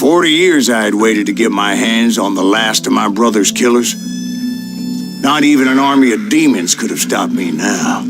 40 years I had waited to get my hands on the last of my brother's killers. Not even an army of demons could have stopped me now.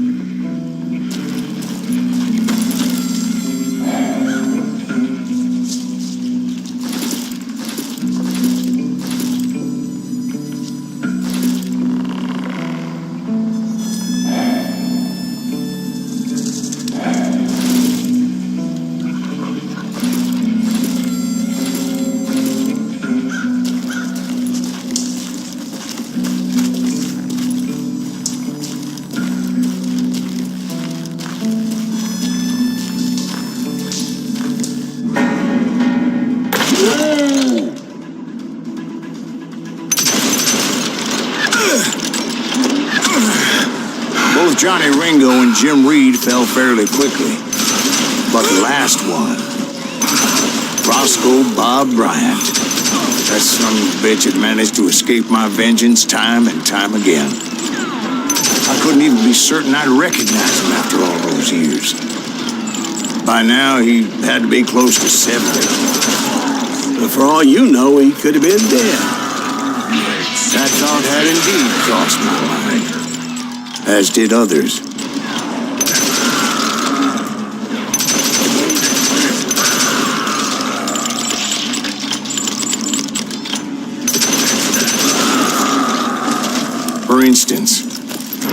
Both Johnny Ringo and Jim Reed fell fairly quickly. But the last one, Roscoe Bob Bryant, that son of a bitch had managed to escape my vengeance time and time again. I couldn't even be certain I'd recognize him after all those years. By now, he had to be close to 70. But for all you know, he could have been dead. That thought had indeed crossed my mind, as did others. For instance,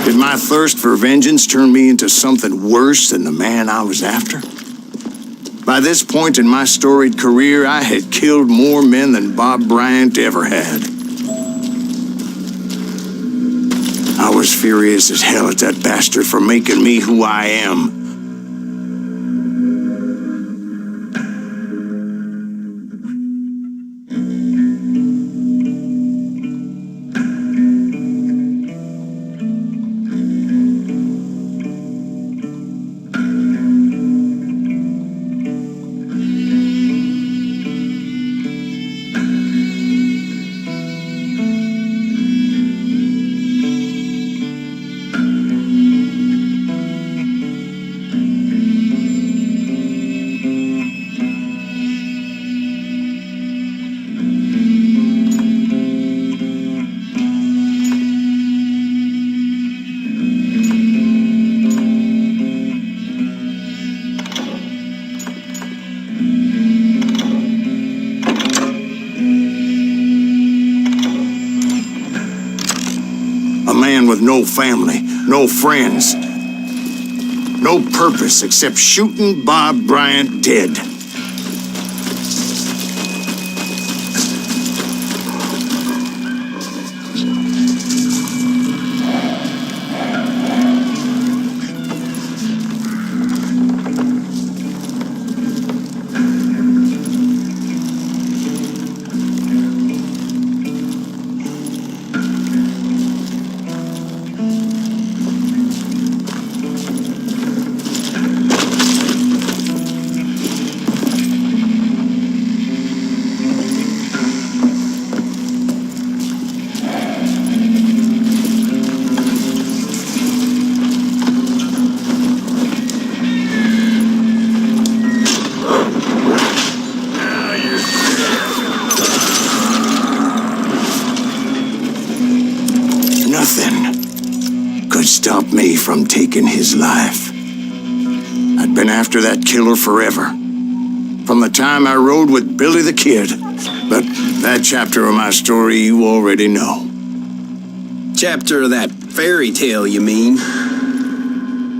did my thirst for vengeance turn me into something worse than the man I was after? By this point in my storied career, I had killed more men than Bob Bryant ever had. I was furious as hell at that bastard for making me who I am. With no family, no friends, no purpose except shooting Bob Bryant dead. Nothing could stop me from taking his life. I'd been after that killer forever, from the time I rode with Billy the Kid. But that chapter of my story you already know. Chapter of that fairy tale, you mean?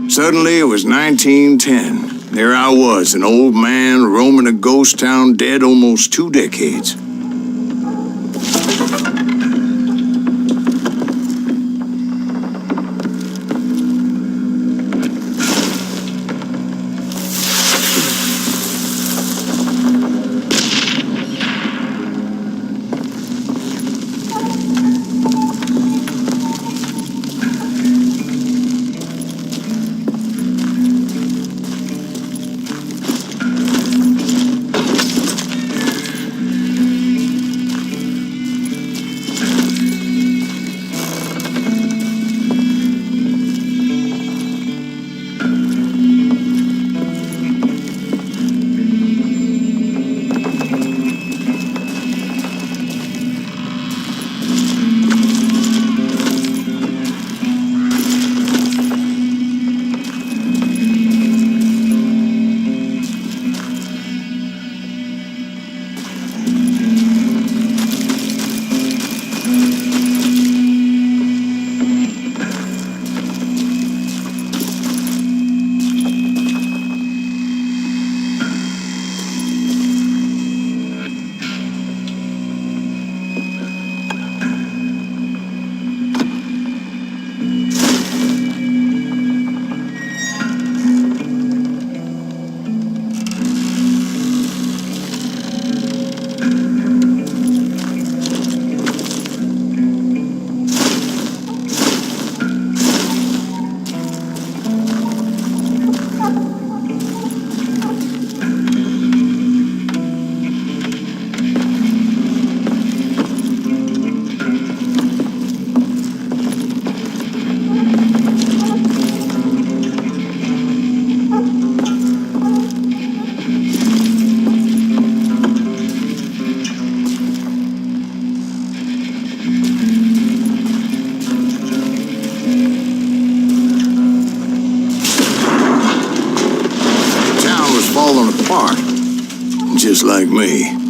Suddenly it was 1910. There I was, an old man roaming a ghost town dead almost 2 decades. just like me.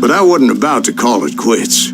But I wasn't about to call it quits.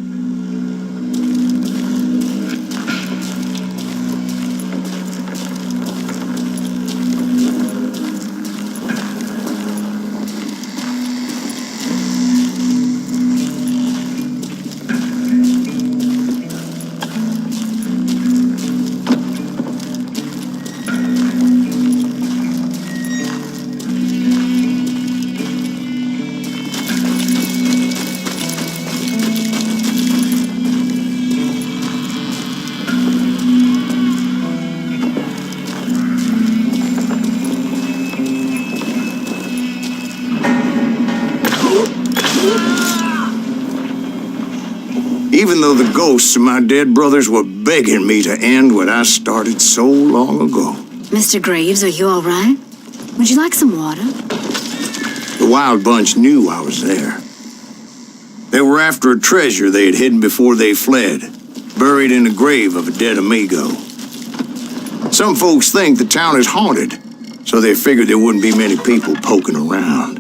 Even though the ghosts of my dead brothers were begging me to end what I started so long ago. Mr. Graves, are you all right? Would you like some water? The Wild Bunch knew I was there. They were after a treasure they had hidden before they fled, buried in the grave of a dead amigo. Some folks think the town is haunted, so they figured there wouldn't be many people poking around.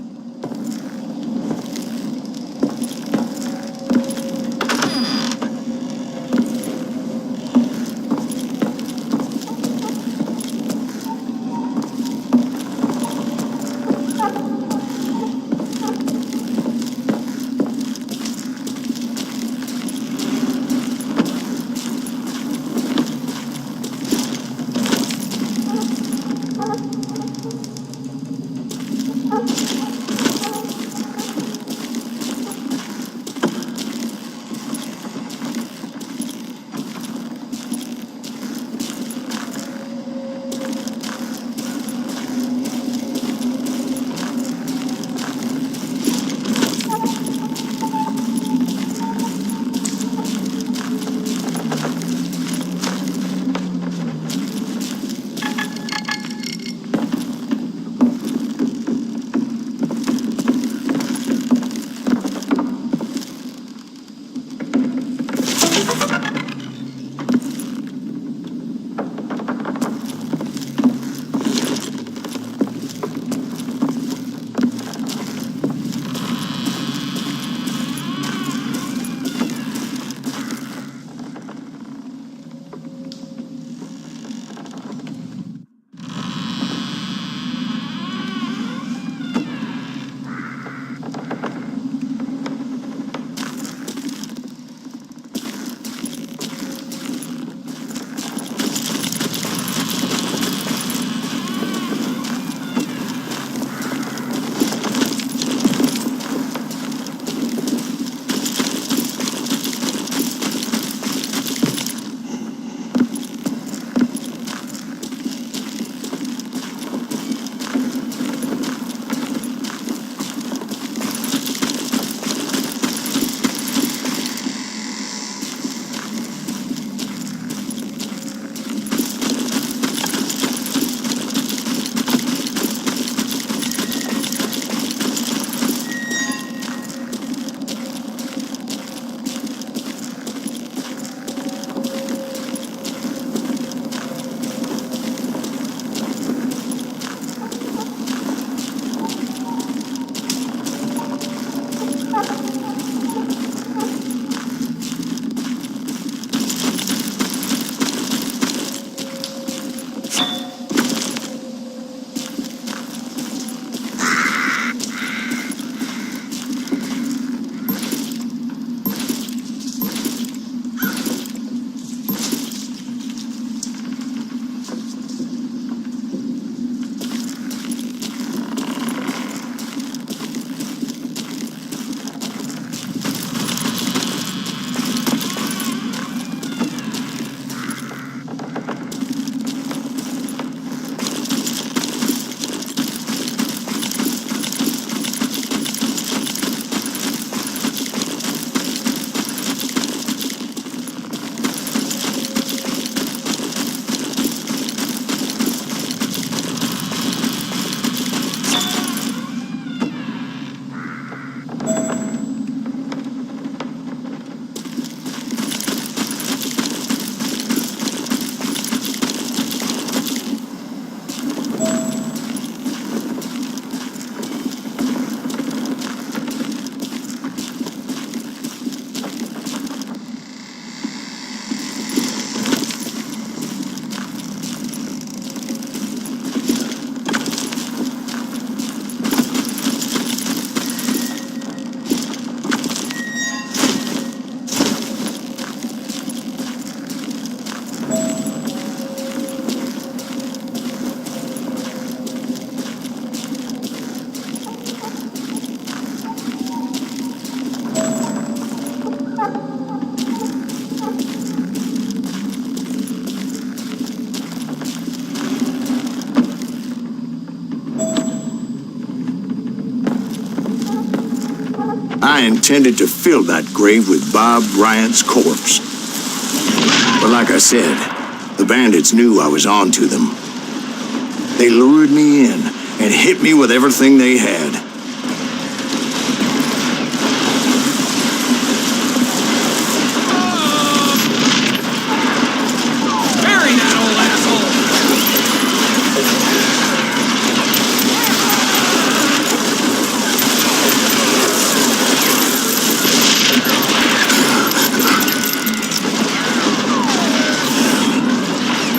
I intended to fill that grave with Bob Bryant's corpse. But like I said, the bandits knew I was on to them. They lured me in and hit me with everything they had. Bury that old asshole!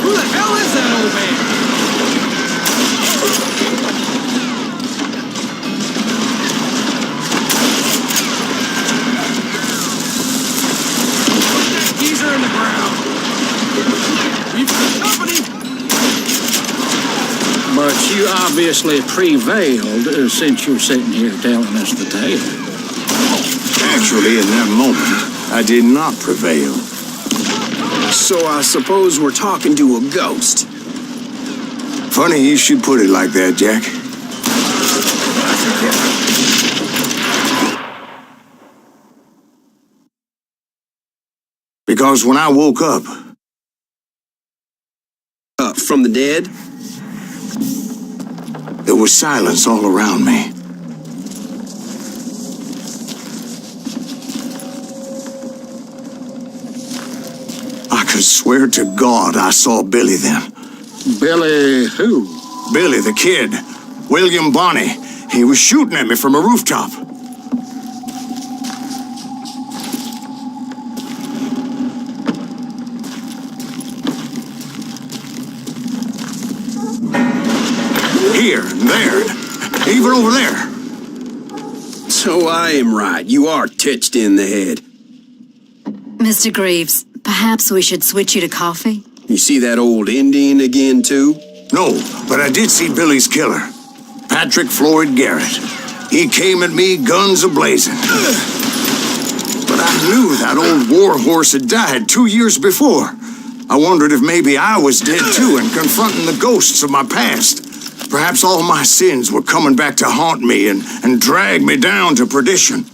Who the hell is that old man? Geezer in the ground. We've got company. But you obviously prevailed since you're sitting here telling us the tale. Actually, in that moment, I did not prevail. So I suppose we're talking to a ghost. Funny you should put it like that, Jack. Because when I woke up, From the dead? there was silence all around me. I could swear to God I saw Billy then. Billy who? Billy, the kid. William Bonney. He was shooting at me from a rooftop. Here and there, even over there. So I am right. You are touched in the head. Mr. Greaves, perhaps we should switch you to coffee? You see that old Indian again, too? No, but I did see Billy's killer, Patrick Floyd Garrett. He came at me guns a-blazing. But I knew that old war horse had died 2 years before. I wondered if maybe I was dead too and confronting the ghosts of my past. Perhaps all my sins were coming back to haunt me and drag me down to perdition.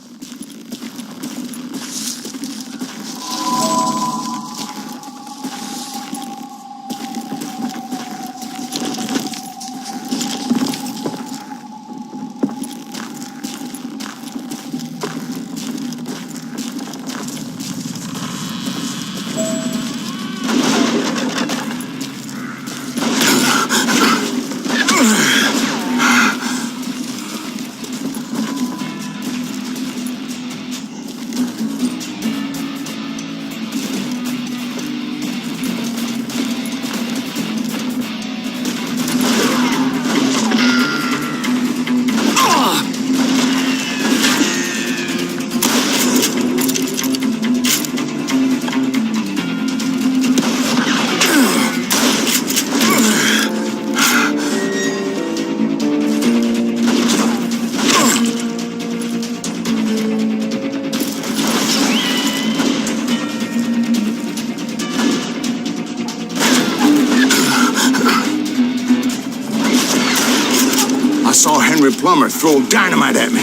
Plumber throw dynamite at me.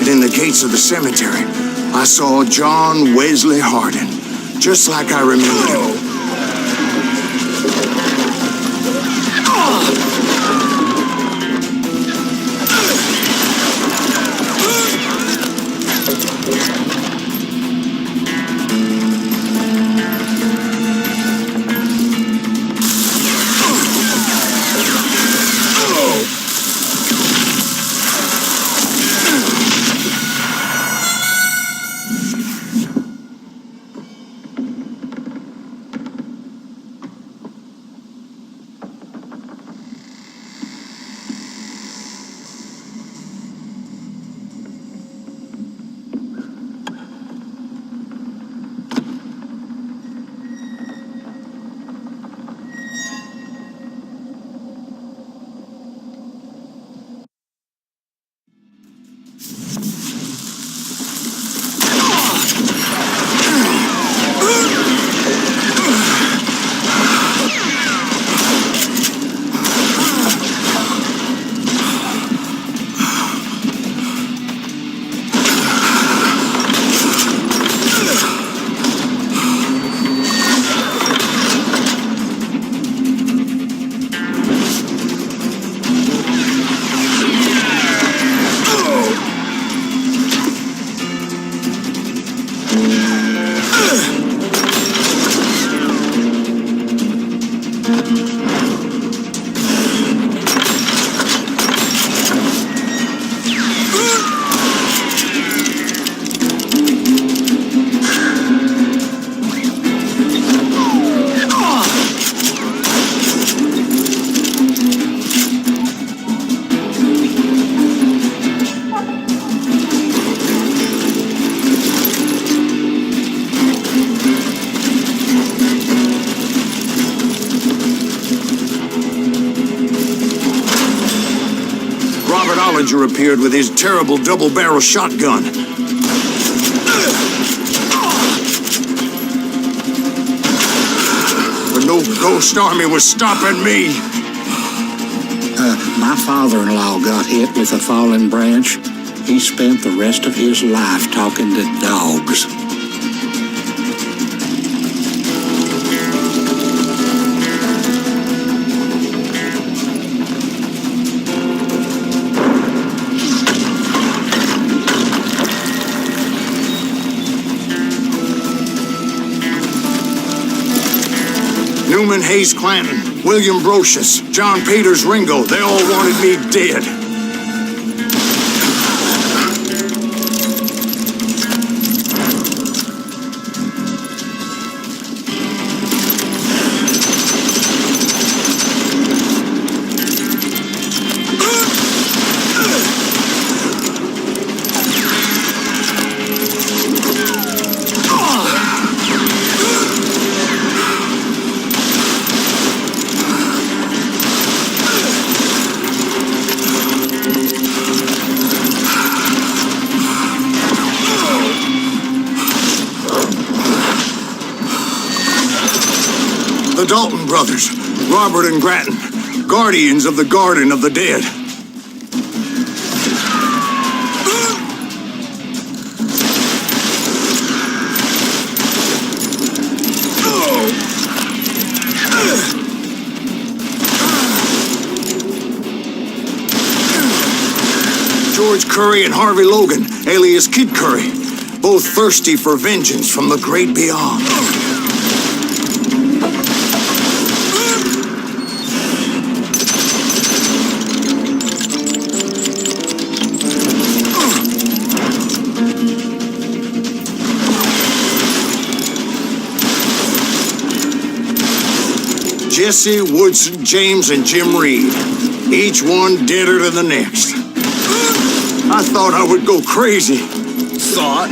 In the gates of the cemetery, I saw John Wesley Hardin, just like I remembered him. Ballinger appeared with his terrible double-barrel shotgun. But no ghost army was stopping me. My father-in-law got hit with a fallen branch. He spent the rest of his life talking to dogs. Newman Hayes Clanton, William Brocious, John Peters Ringo, they all wanted me dead. The Dalton brothers, Robert and Grattan, guardians of the Garden of the Dead. George Curry and Harvey Logan, alias Kid Curry, both thirsty for vengeance from the great beyond. Jesse, Woodson, James, and Jim Reed. Each one deader than the next. I thought I would go crazy. Thought?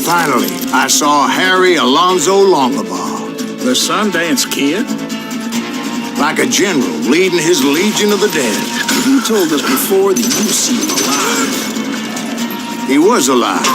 Finally, I saw Harry Alonzo Longabaugh. The Sundance Kid? Like a general leading his legion of the dead. You told us before that you see him alive. He was alive.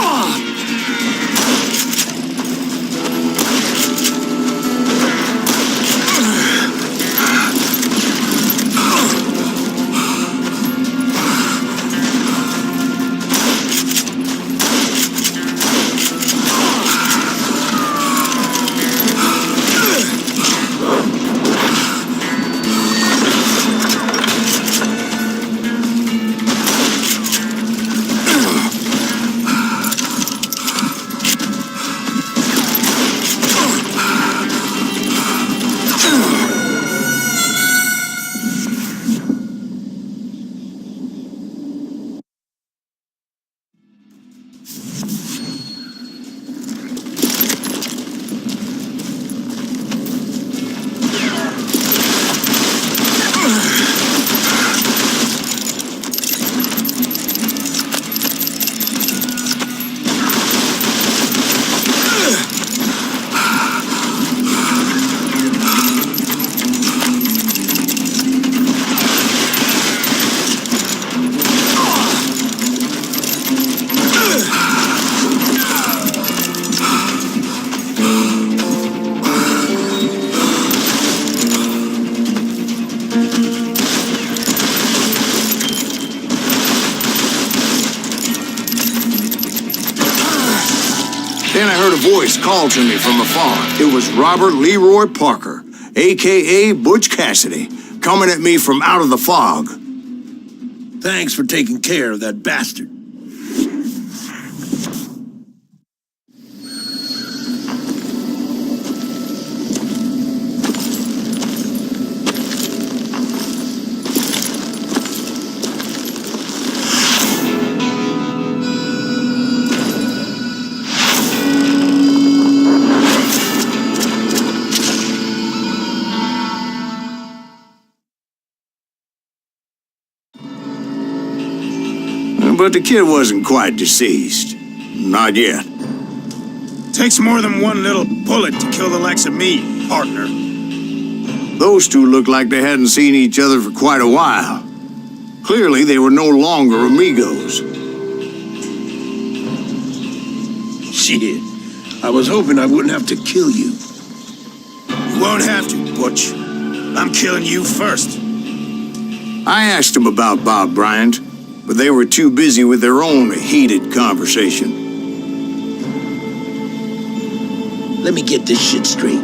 Then I heard a voice call to me from afar. It was Robert Leroy Parker, a.k.a. Butch Cassidy, coming at me from out of the fog. Thanks for taking care of that bastard. but the kid wasn't quite deceased. Not yet. Takes more than one little bullet to kill the likes of me, partner. Those two looked like they hadn't seen each other for quite a while. Clearly, they were no longer amigos. Shit. I was hoping I wouldn't have to kill you. You won't have to, Butch. I'm killing you first. I asked them about Bob Bryant, but they were too busy with their own heated conversation. Let me get this shit straight.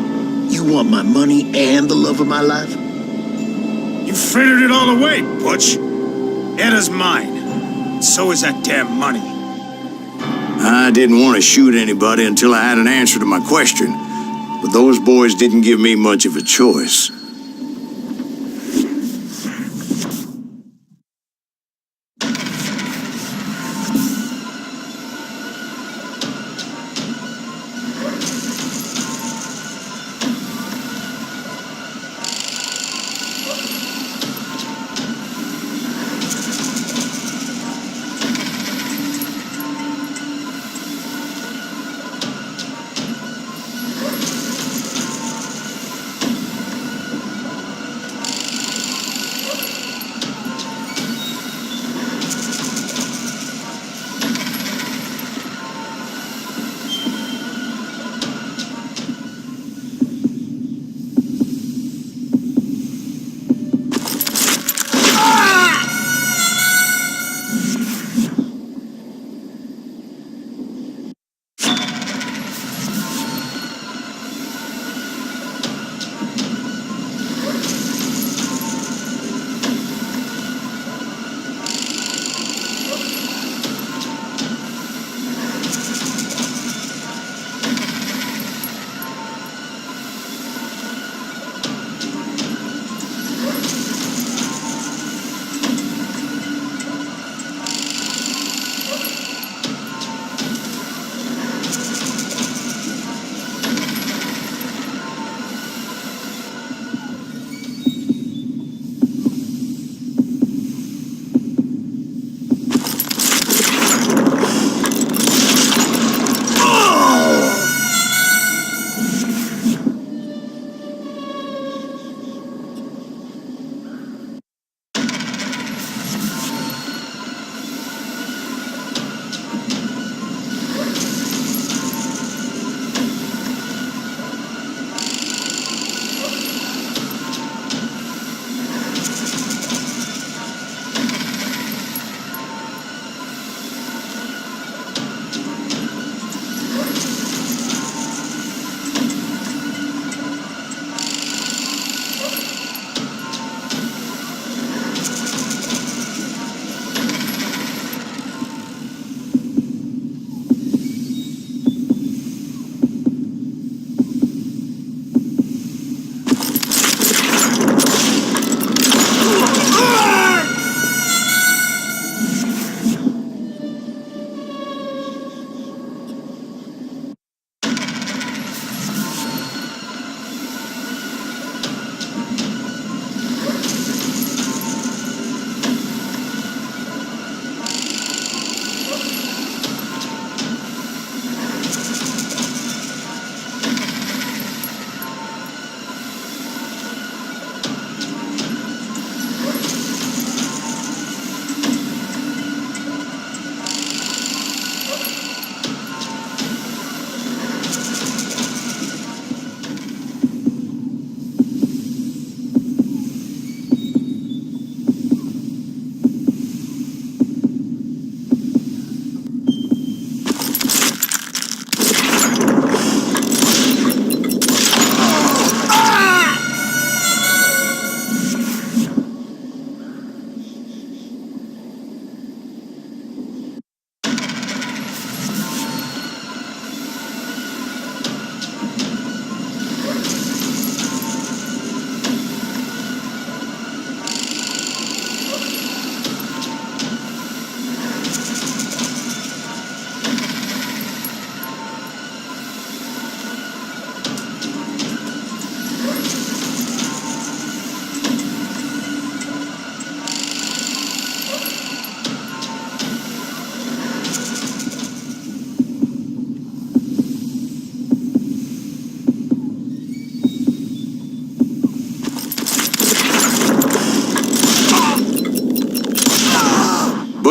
You want my money and the love of my life? You frittered it all away, Butch. Eda's mine. So is that damn money. I didn't want to shoot anybody until I had an answer to my question, but those boys didn't give me much of a choice.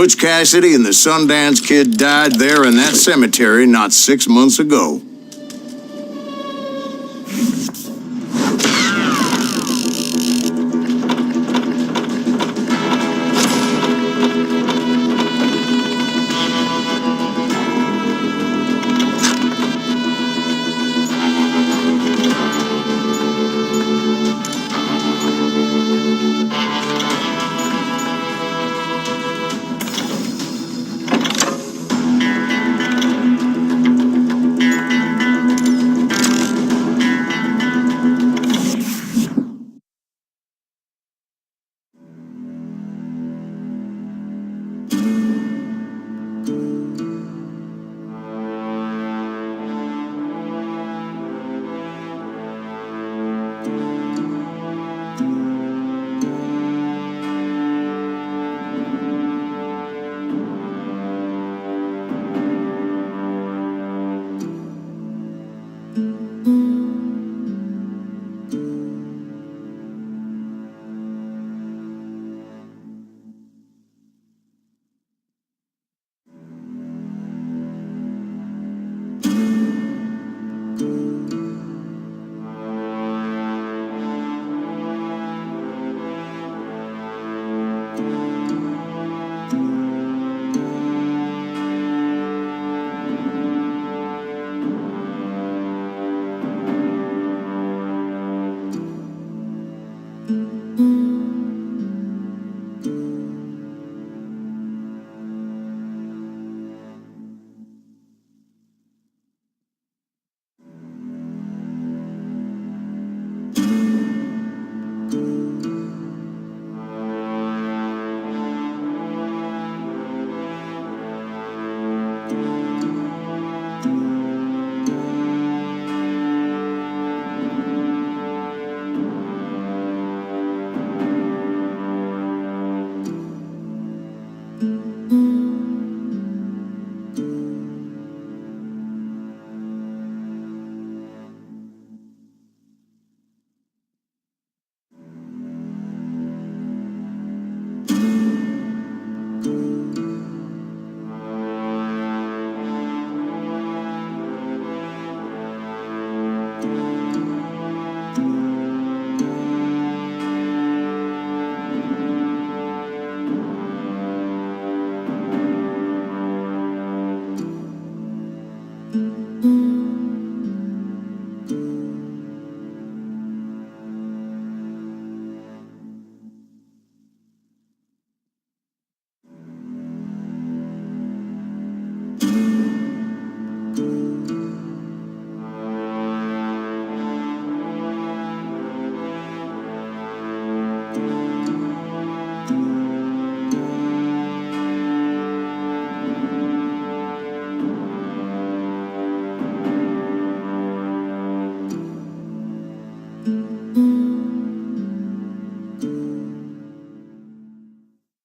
Butch Cassidy and the Sundance Kid died there in that cemetery not 6 months ago.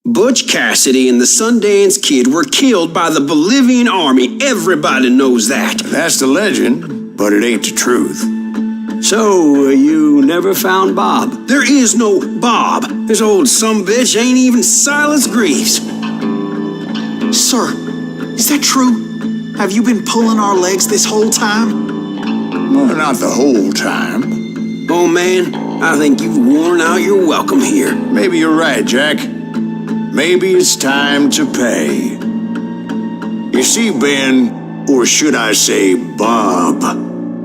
Butch Cassidy and the Sundance Kid were killed by the Bolivian army. Everybody knows that. That's the legend, but it ain't the truth. So, you never found Bob? There is no Bob. This old sumbitch ain't even Silas Greaves. Sir, is that true? Have you been pulling our legs this whole time? Well, not the whole time. Oh man, I think you've worn out your welcome here. Maybe you're right, Jack. Maybe it's time to pay. You see, Ben, or should I say Bob,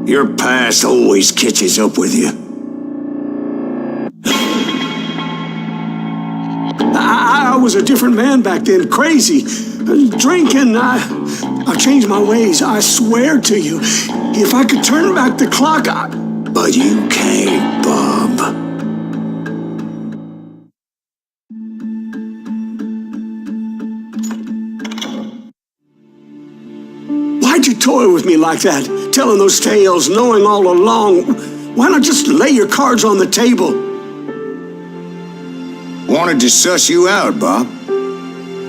your past always catches up with you. I was a different man back then, crazy. Drinking, I changed my ways, I swear to you. If I could turn back the clock, But you can't, Bob. Why'd you toy with me like that? Telling those tales, knowing all along. Why not just lay your cards on the table? Wanted to suss you out, Bob.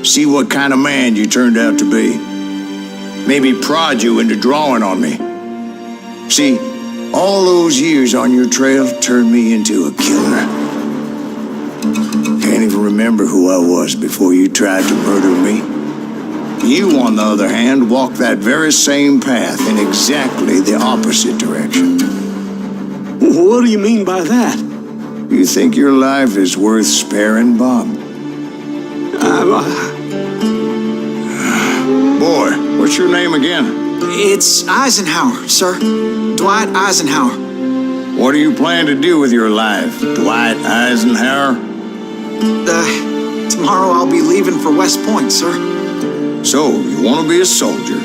See what kind of man you turned out to be. Maybe prod you into drawing on me. See, all those years on your trail turned me into a killer. can't even remember who I was before you tried to murder me. You, on the other hand, walk that very same path in exactly the opposite direction. What do you mean by that? You think your life is worth sparing, Bob? Boy, what's your name again? It's Eisenhower, sir. Dwight Eisenhower. What do you plan to do with your life, Dwight Eisenhower? Tomorrow I'll be leaving for West Point, sir. So, you want to be a soldier?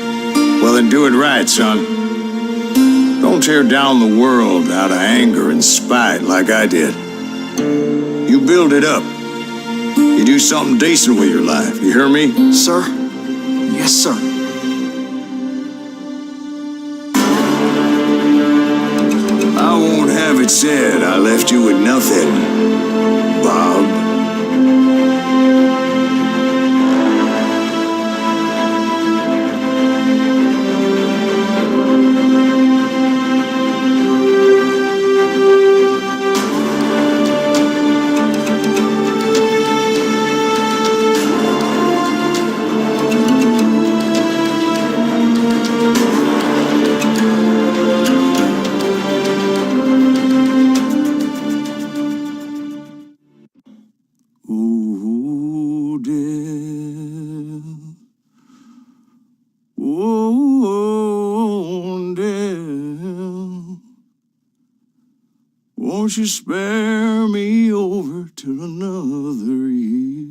Well, then do it right, son. Don't tear down the world out of anger and spite like I did. You build it up. You do something decent with your life. You hear me? Sir? Yes, sir. I won't have it said I left you with nothing, Bob. Ooh, dear. Ooh, dear. Won't you spare me over till another year?